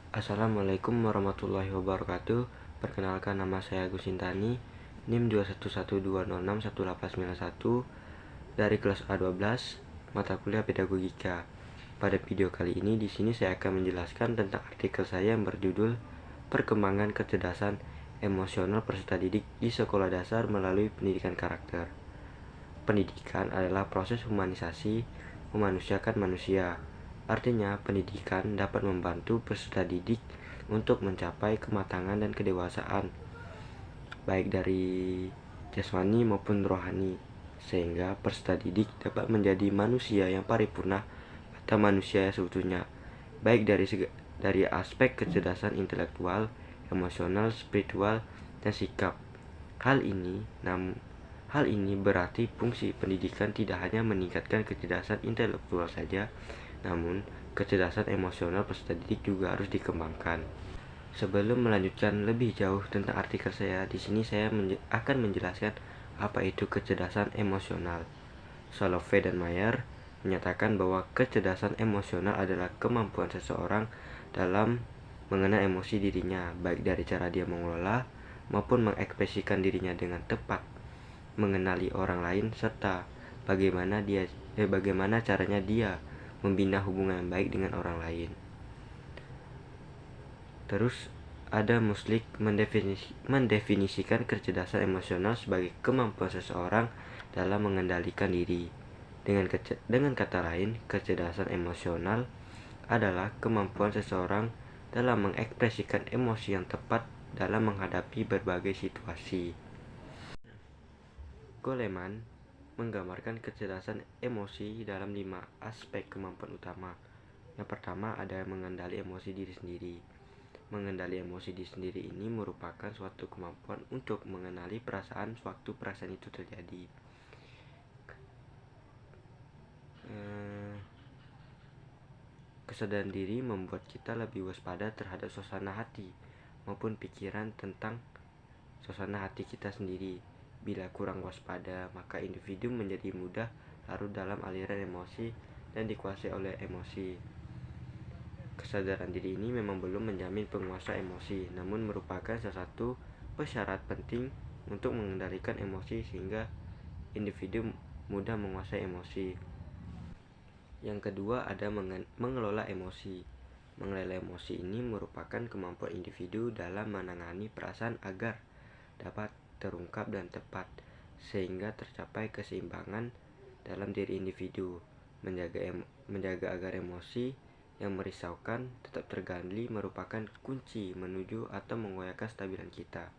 Assalamualaikum warahmatullahi wabarakatuh. Perkenalkan, nama saya Agus Intani, NIM 21120611891 dari kelas A12, mata kuliah Pedagogika. Pada video kali ini di sini saya akan menjelaskan tentang artikel saya yang berjudul Perkembangan Kecerdasan Emosional Peserta Didik di Sekolah Dasar Melalui Pendidikan Karakter. Pendidikan adalah proses humanisasi, memanusiakan manusia. Artinya, pendidikan dapat membantu peserta didik untuk mencapai kematangan dan kedewasaan, baik dari jasmani maupun rohani, sehingga peserta didik dapat menjadi manusia yang paripurna atau manusia yang seutuhnya, baik dari aspek kecerdasan intelektual, emosional, spiritual, dan sikap. Hal ini berarti fungsi pendidikan tidak hanya meningkatkan kecerdasan intelektual saja, namun kecerdasan emosional peserta didik juga harus dikembangkan. Sebelum melanjutkan lebih jauh tentang artikel saya, di sini saya akan menjelaskan apa itu kecerdasan emosional. Solovey dan Mayer menyatakan bahwa kecerdasan emosional adalah kemampuan seseorang dalam mengenal emosi dirinya, baik dari cara dia mengelola maupun mengekspresikan dirinya dengan tepat, mengenali orang lain, serta bagaimana caranya dia membina hubungan yang baik dengan orang lain. Terus ada Muslik mendefinisikan kecerdasan emosional sebagai kemampuan seseorang dalam mengendalikan diri. Dengan kata lain, kecerdasan emosional adalah kemampuan seseorang dalam mengekspresikan emosi yang tepat dalam menghadapi berbagai situasi. Goleman menggambarkan kecerdasan emosi dalam 5 aspek kemampuan utama. Yang pertama ada mengendali emosi diri sendiri. Mengendali emosi diri sendiri ini merupakan suatu kemampuan untuk mengenali perasaan sewaktu perasaan itu terjadi. Kesadaran diri membuat kita lebih waspada terhadap suasana hati maupun pikiran tentang suasana hati kita sendiri. Bila kurang waspada, maka individu menjadi mudah larut dalam aliran emosi dan dikuasai oleh emosi. Kesadaran diri ini memang belum menjamin penguasa emosi, namun merupakan salah satu persyarat penting untuk mengendalikan emosi sehingga individu mudah menguasai emosi. Yang kedua ada mengelola emosi. Mengelola emosi ini merupakan kemampuan individu dalam menangani perasaan agar dapat terungkap dan tepat, sehingga tercapai keseimbangan dalam diri individu. Menjaga agar emosi yang merisaukan tetap terkendali merupakan kunci menuju atau mengoyakkan stabilan kita.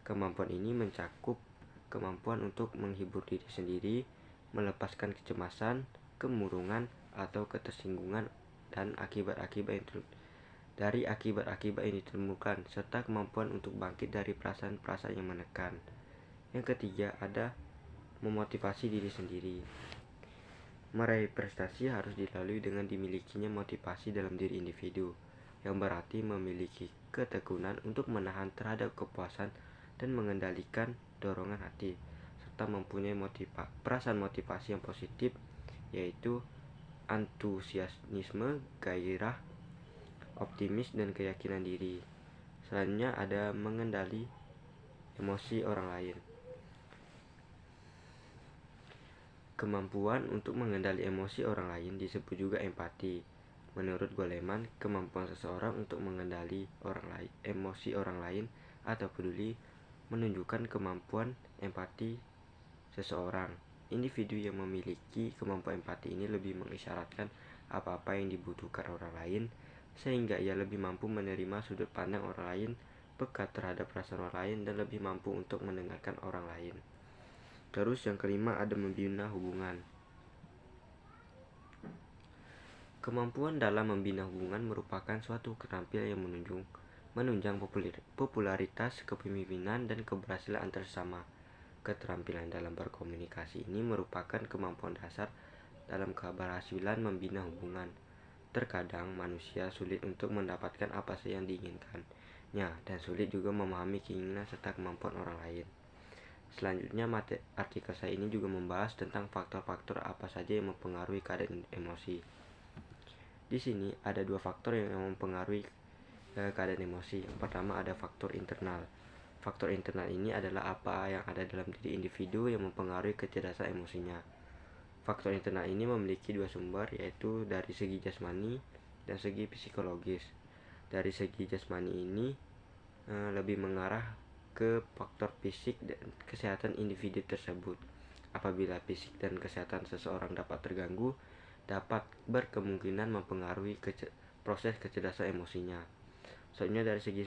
Kemampuan ini mencakup kemampuan untuk menghibur diri sendiri, melepaskan kecemasan, kemurungan, atau ketersinggungan dan akibat-akibat yang ditemukan, serta kemampuan untuk bangkit dari perasaan-perasaan yang menekan. Yang ketiga ada memotivasi diri sendiri. Meraih prestasi harus dilalui dengan dimilikinya motivasi dalam diri individu, yang berarti memiliki ketekunan untuk menahan terhadap kepuasan dan mengendalikan dorongan hati, serta mempunyai perasaan motivasi yang positif, yaitu antusiasme, gairah, optimis, dan keyakinan diri. Selanjutnya ada mengendali emosi orang lain. Kemampuan untuk mengendali emosi orang lain disebut juga empati. Menurut Goleman, kemampuan seseorang untuk mengendali emosi orang lain atau peduli menunjukkan kemampuan empati seseorang. Individu yang memiliki kemampuan empati ini lebih mengisyaratkan apa-apa yang dibutuhkan orang lain, sehingga ia lebih mampu menerima sudut pandang orang lain, peka terhadap perasaan orang lain, dan lebih mampu untuk mendengarkan orang lain. Terus yang kelima ada membina hubungan. Kemampuan dalam membina hubungan merupakan suatu keterampilan yang menunjang popularitas kepemimpinan dan keberhasilan antar sesama. Keterampilan dalam berkomunikasi ini merupakan kemampuan dasar dalam keberhasilan membina hubungan. Terkadang manusia sulit untuk mendapatkan apa saja yang diinginkannya dan sulit juga memahami keinginan serta kemampuan orang lain. Selanjutnya, artikel saya ini juga membahas tentang faktor-faktor apa saja yang mempengaruhi keadaan emosi. Di sini ada 2 faktor yang mempengaruhi keadaan emosi. Yang pertama ada faktor internal. Faktor internal ini adalah apa yang ada dalam diri individu yang mempengaruhi kecerdasan emosinya. Faktor internal ini memiliki dua sumber, yaitu dari segi jasmani dan segi psikologis. Dari segi jasmani ini lebih mengarah ke faktor fisik dan kesehatan individu tersebut. Apabila fisik dan kesehatan seseorang dapat terganggu, dapat berkemungkinan mempengaruhi proses kecerdasan emosinya. Soalnya dari segi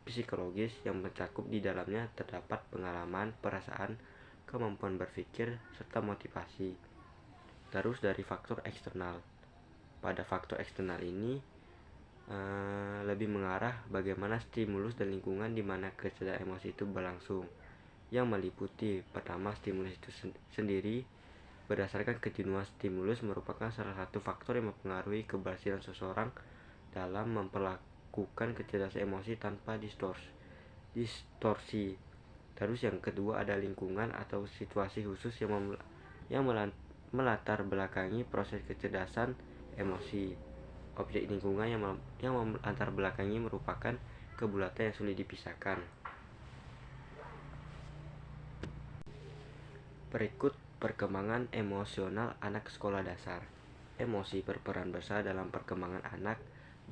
psikologis yang mencakup di dalamnya terdapat pengalaman, perasaan, kemampuan berpikir, serta motivasi. Terus dari faktor eksternal. Pada faktor eksternal ini lebih mengarah bagaimana stimulus dan lingkungan di mana kecerdasan emosi itu berlangsung, yang meliputi pertama stimulus itu sendiri. Berdasarkan kejenuhan stimulus merupakan salah satu faktor yang mempengaruhi keberhasilan seseorang dalam memperlakukan kecerdasan emosi tanpa distorsi. Terus yang kedua ada lingkungan atau situasi khusus yang melatar belakangi proses kecerdasan emosi. Objek lingkungan yang melatar belakangi merupakan kebulatan yang sulit dipisahkan. Berikut perkembangan emosional anak sekolah dasar. Emosi berperan besar dalam perkembangan anak,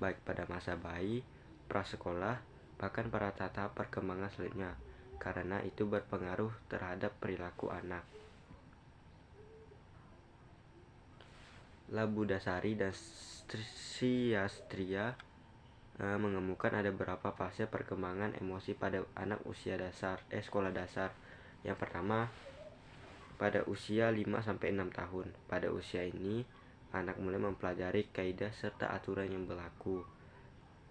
baik pada masa bayi, prasekolah, bahkan pada tahap perkembangan selanjutnya, karena itu berpengaruh terhadap perilaku anak. Labudasari dan Sriastria mengemukakan ada beberapa fase perkembangan emosi pada anak usia sekolah dasar. Yang pertama, pada usia 5-6 tahun. Pada usia ini, anak mulai mempelajari kaidah serta aturan yang berlaku,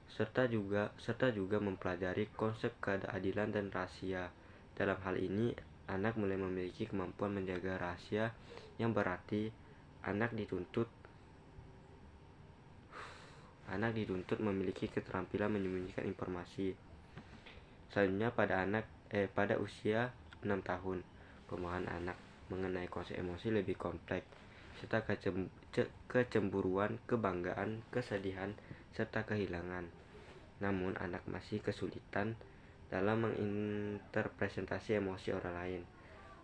serta juga mempelajari konsep keadilan dan rahasia. Dalam hal ini, anak mulai memiliki kemampuan menjaga rahasia, yang berarti anak dituntut memiliki keterampilan menyembunyikan informasi. Selanjutnya pada usia 6 tahun, pemahaman anak mengenai konsep emosi lebih kompleks, serta kecemburuan, kebanggaan, kesedihan, serta kehilangan. Namun anak masih kesulitan dalam menginterpretasi emosi orang lain.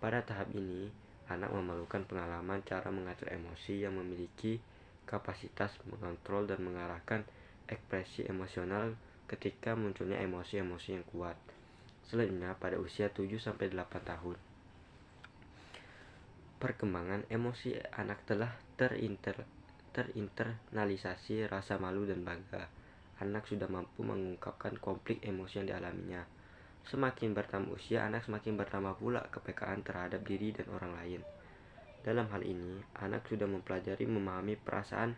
Pada tahap ini, anak memerlukan pengalaman cara mengatur emosi yang memiliki kapasitas mengontrol dan mengarahkan ekspresi emosional ketika munculnya emosi-emosi yang kuat. Selanjutnya pada usia 7-8 tahun. Perkembangan emosi anak telah terinternalisasi rasa malu dan bangga. Anak sudah mampu mengungkapkan konflik emosi yang dialaminya. Semakin bertambah usia, anak semakin bertambah pula kepekaan terhadap diri dan orang lain. Dalam hal ini, anak sudah mempelajari memahami perasaan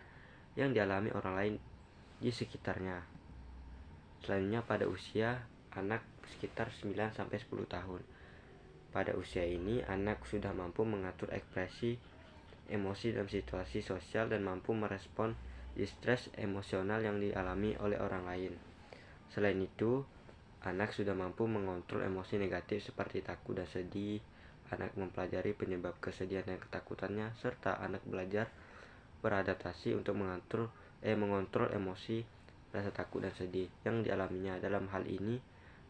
yang dialami orang lain di sekitarnya. Selanjutnya pada usia anak sekitar 9-10 tahun. Pada usia ini, anak sudah mampu mengatur ekspresi emosi dalam situasi sosial dan mampu merespon distres emosional yang dialami oleh orang lain. Selain itu, anak sudah mampu mengontrol emosi negatif seperti takut dan sedih. Anak mempelajari penyebab kesedihan dan ketakutannya, serta anak belajar beradaptasi untuk mengontrol emosi, rasa takut dan sedih yang dialaminya. Dalam hal ini,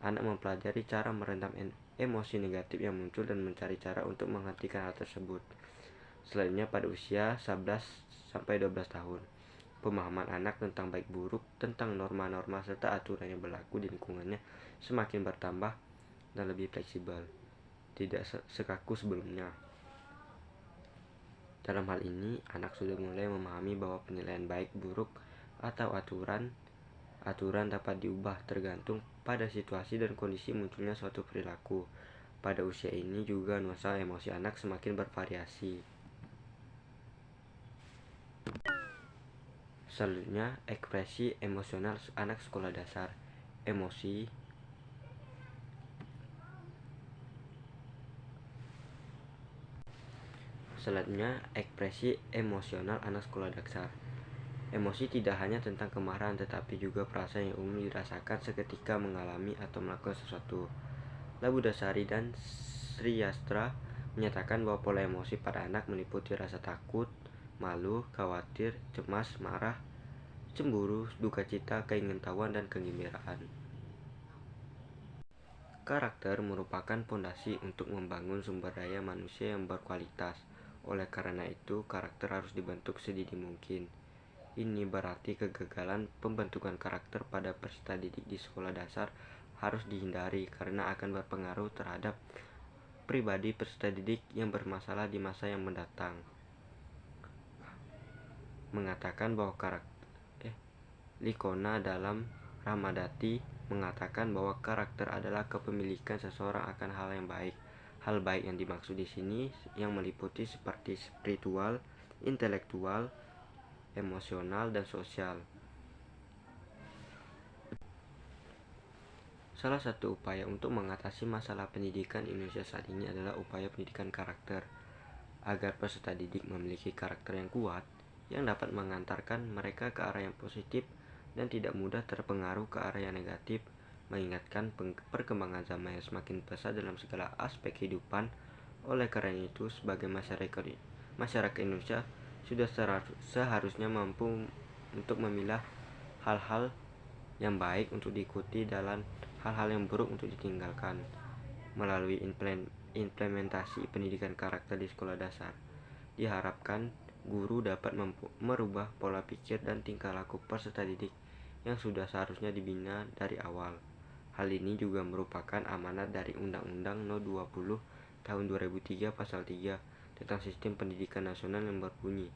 anak mempelajari cara merendam emosi negatif yang muncul dan mencari cara untuk menghentikan hal tersebut. Selanjutnya pada usia 11-12 tahun, pemahaman anak tentang baik buruk, tentang norma-norma serta aturan yang berlaku di lingkungannya semakin bertambah dan lebih fleksibel, tidak sekaku sebelumnya. Dalam hal ini, anak sudah mulai memahami bahwa penilaian baik buruk atau aturan dapat diubah tergantung pada situasi dan kondisi munculnya suatu perilaku. Pada usia ini juga nuansa emosi anak semakin bervariasi. Selanjutnya, ekspresi emosional anak sekolah dasar. Selanjutnya, ekspresi emosional anak sekolah dasar. Emosi tidak hanya tentang kemarahan, tetapi juga perasaan yang umum dirasakan seketika mengalami atau melakukan sesuatu. Labudasari dan Sriastra menyatakan bahwa pola emosi pada anak meliputi rasa takut, malu, khawatir, cemas, marah, cemburu, duka cita, keingintahuan, dan kegembiraan. Karakter merupakan fondasi untuk membangun sumber daya manusia yang berkualitas. Oleh karena itu, karakter harus dibentuk sedini mungkin. Ini berarti kegagalan pembentukan karakter pada peserta didik di sekolah dasar harus dihindari karena akan berpengaruh terhadap pribadi peserta didik yang bermasalah di masa yang mendatang. Mengatakan bahwa Likona dalam Ramadati mengatakan bahwa karakter adalah kepemilikan seseorang akan hal yang baik. Hal baik yang dimaksud di sini yang meliputi seperti spiritual, intelektual, emosional, dan sosial. Salah satu upaya untuk mengatasi masalah pendidikan Indonesia saat ini adalah upaya pendidikan karakter, agar peserta didik memiliki karakter yang kuat, yang dapat mengantarkan mereka ke arah yang positif dan tidak mudah terpengaruh ke arah yang negatif, mengingatkan perkembangan zaman yang semakin pesat dalam segala aspek kehidupan. Oleh karena itu, sebagai masyarakat Indonesia sudah seharusnya mampu untuk memilah hal-hal yang baik untuk diikuti dan hal-hal yang buruk untuk ditinggalkan. Melalui implementasi pendidikan karakter di sekolah dasar, diharapkan guru dapat merubah pola pikir dan tingkah laku peserta didik yang sudah seharusnya dibina dari awal. Hal ini juga merupakan amanat dari Undang-Undang No. 20 Tahun 2003 Pasal 3 tentang Sistem Pendidikan Nasional yang berbunyi,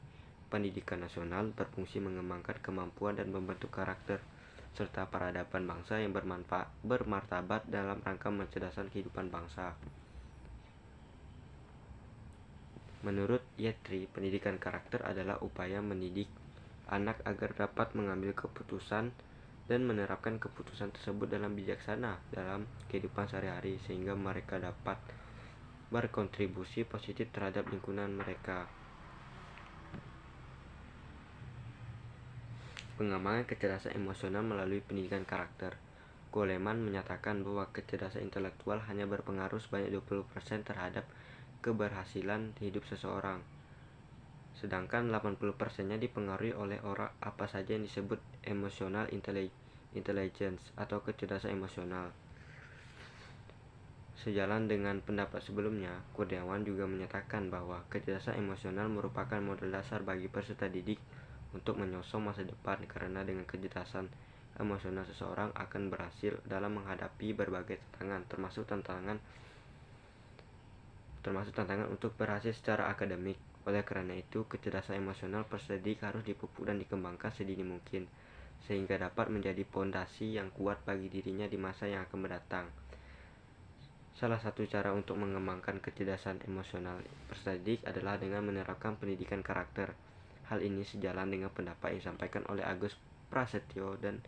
pendidikan nasional berfungsi mengembangkan kemampuan dan membentuk karakter serta peradaban bangsa yang bermartabat dalam rangka mencerdaskan kehidupan bangsa. Menurut Yetri, pendidikan karakter adalah upaya mendidik anak agar dapat mengambil keputusan dan menerapkan keputusan tersebut dalam bijaksana dalam kehidupan sehari-hari sehingga mereka dapat berkontribusi positif terhadap lingkungan mereka. Pengembangan kecerdasan emosional melalui pendidikan karakter. Goleman menyatakan bahwa kecerdasan intelektual hanya berpengaruh sebanyak 20% terhadap keberhasilan hidup seseorang, sedangkan 80%-nya dipengaruhi oleh apa saja yang disebut emotional intelligence atau kecerdasan emosional. Sejalan dengan pendapat sebelumnya, Kurniawan juga menyatakan bahwa kecerdasan emosional merupakan modal dasar bagi peserta didik untuk menyongsong masa depan karena dengan kecerdasan emosional seseorang akan berhasil dalam menghadapi berbagai tantangan termasuk tantangan untuk berhasil secara akademik. Oleh karena itu, kecerdasan emosional peserta didik harus dipupuk dan dikembangkan sedini mungkin sehingga dapat menjadi pondasi yang kuat bagi dirinya di masa yang akan mendatang. Salah satu cara untuk mengembangkan kecerdasan emosional peserta didik adalah dengan menerapkan pendidikan karakter. Hal ini sejalan dengan pendapat yang disampaikan oleh Agus Prasetyo dan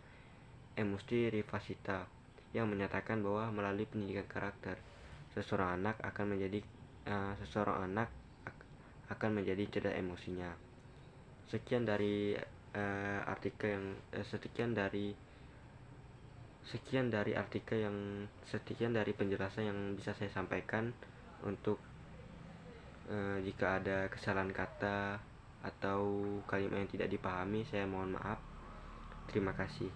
Emusti Rifasita yang menyatakan bahwa melalui pendidikan karakter, seseorang anak akan menjadi cerdas emosinya. Sekian dari penjelasan yang bisa saya sampaikan. Untuk jika ada kesalahan kata atau kalimat yang tidak dipahami, saya mohon maaf. Terima kasih.